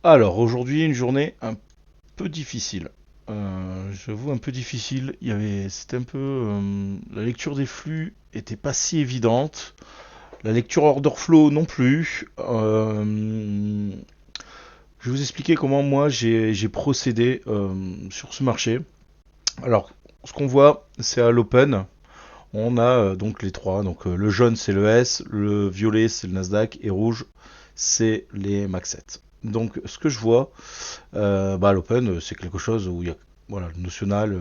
Alors aujourd'hui, une journée un peu difficile. J'avoue un peu difficile. C'était un peu, la lecture des flux était pas si évidente. La lecture order flow non plus. Je vais vous expliquer comment moi j'ai procédé sur ce marché. Alors, ce qu'on voit, c'est à l'open. On a donc les trois. Donc le jaune c'est le S, le violet c'est le Nasdaq et rouge c'est les Max 7. Donc ce que je vois, bah, l'open, c'est quelque chose où il y a voilà, le notional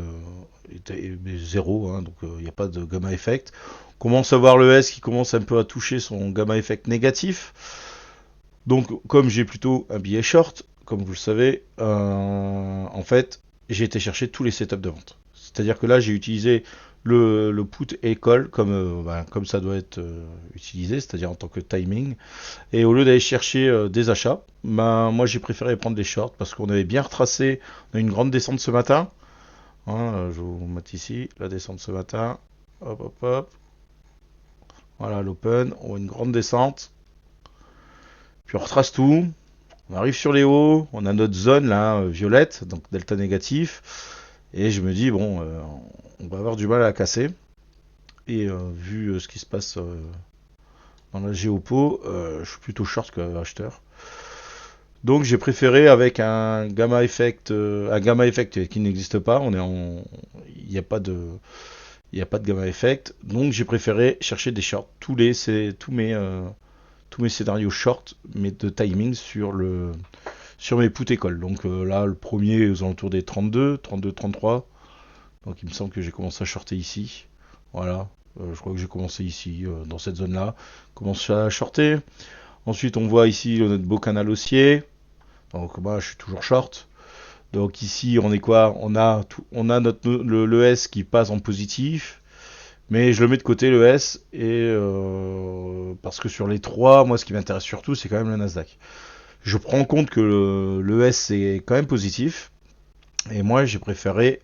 est zéro, hein, donc il n'y a pas de gamma effect. On commence à voir le S qui commence un peu à toucher son gamma effect négatif. Donc comme j'ai plutôt un billet short, comme vous le savez, en fait, j'ai été chercher tous les setups de vente. C'est-à-dire que là, j'ai utilisé le put et call comme ça doit être utilisé, c'est-à-dire en tant que timing. Et au lieu d'aller chercher des achats, ben, moi j'ai préféré prendre des shorts parce qu'on avait bien retracé, on a une grande descente ce matin. Hein, je vous mets ici la descente ce matin. Hop, hop, hop. Voilà l'open, on voit une grande descente. Puis on retrace tout. On arrive sur les hauts, on a notre zone là, violette, donc delta négatif. Et je me dis, bon, on va avoir du mal à la casser. Et vu ce qui se passe dans la géopo, je suis plutôt short que acheteur. Donc j'ai préféré avec un gamma effect qui n'existe pas. Il n'y a pas de, il n'y a pas de gamma effect. Donc j'ai préféré chercher des shorts. Tous mes scénarios short, mais de timing sur mes put écoles. Donc là, le premier aux alentours des 32, 32, 33. Donc il me semble que j'ai commencé à shorter ici. Voilà. Je crois que j'ai commencé ici, dans cette zone-là. Commence à shorter. Ensuite, on voit ici notre beau canal haussier. Donc moi je suis toujours short. Donc ici on est quoi? On a le S qui passe en positif, mais je le mets de côté le S et parce que sur les trois, moi ce qui m'intéresse surtout c'est quand même le Nasdaq. Je prends en compte que le S est quand même positif et moi j'ai préféré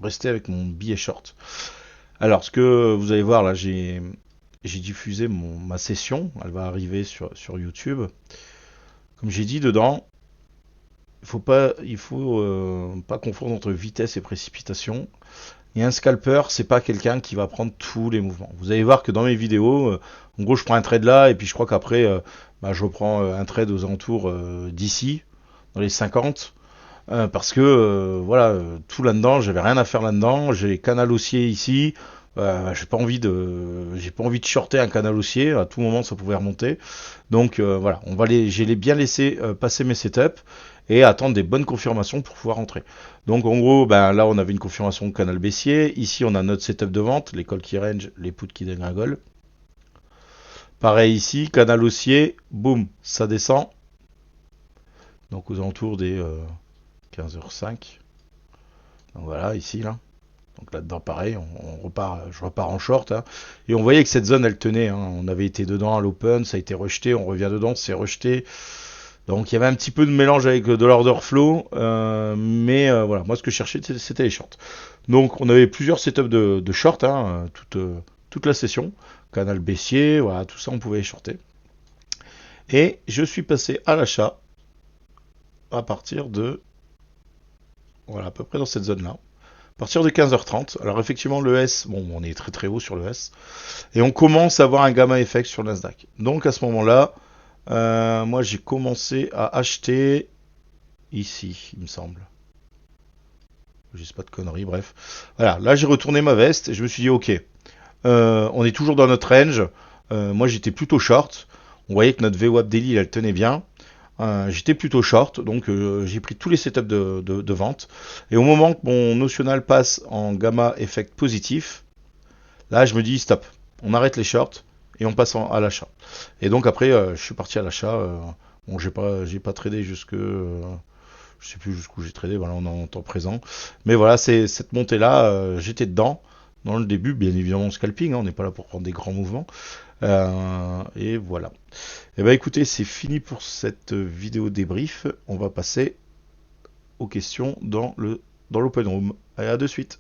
rester avec mon billet short. Alors ce que vous allez voir là, j'ai diffusé ma session, elle va arriver sur YouTube. Comme j'ai dit dedans, il faut pas confondre entre vitesse et précipitation. Et un scalper, c'est pas quelqu'un qui va prendre tous les mouvements. Vous allez voir que dans mes vidéos, en gros, je prends un trade là, et puis je crois qu'après, bah, je reprends un trade aux alentours d'ici, dans les 50, parce que voilà, tout là-dedans, j'avais rien à faire là-dedans. J'ai canal haussier ici. J'ai pas envie de shorter un canal haussier. À tout moment, ça pouvait remonter. Donc voilà, j'ai bien laissé passer mes setups et attendre des bonnes confirmations pour pouvoir rentrer. Donc en gros, ben, là on avait une confirmation de canal baissier. Ici on a notre setup de vente, les calls qui range, les puts qui dégringolent. Pareil ici, canal haussier, boum, ça descend. Donc aux alentours des 15h05. Donc voilà, ici là. Donc là-dedans, pareil, je repars en short. Hein. Et on voyait que cette zone, elle tenait. Hein. On avait été dedans à l'open, ça a été rejeté, on revient dedans, c'est rejeté. Donc il y avait un petit peu de mélange avec de l'order flow, mais voilà, moi ce que je cherchais c'était les shorts. Donc on avait plusieurs setups de short, hein, toute la session, canal baissier, voilà, tout ça on pouvait les shorter. Et je suis passé à l'achat à partir de, voilà, à peu près dans cette zone-là. À partir de 15h30, alors effectivement le S, bon on est très très haut sur le S, et on commence à avoir un gamma effect sur le Nasdaq. Donc à ce moment-là, moi j'ai commencé à acheter ici, il me semble. Je sais pas de conneries, bref. Voilà, là j'ai retourné ma veste et je me suis dit ok, on est toujours dans notre range. Moi j'étais plutôt short. On voyait que notre VWAP daily elle tenait bien. J'étais plutôt short, donc j'ai pris tous les setups de vente. Et au moment que mon notional passe en gamma effect positif, là je me dis stop, on arrête les shorts et on passe à l'achat. Et donc après je suis parti à l'achat. Bon j'ai pas tradé jusque je sais plus jusqu'où j'ai tradé, voilà, on est en temps présent. Mais voilà, c'est cette montée-là, j'étais dedans. Dans le début, bien évidemment, scalping, hein, on n'est pas là pour prendre des grands mouvements. Et voilà. Et ben écoutez, c'est fini pour cette vidéo débrief. On va passer aux questions dans l'open room. Allez, à de suite.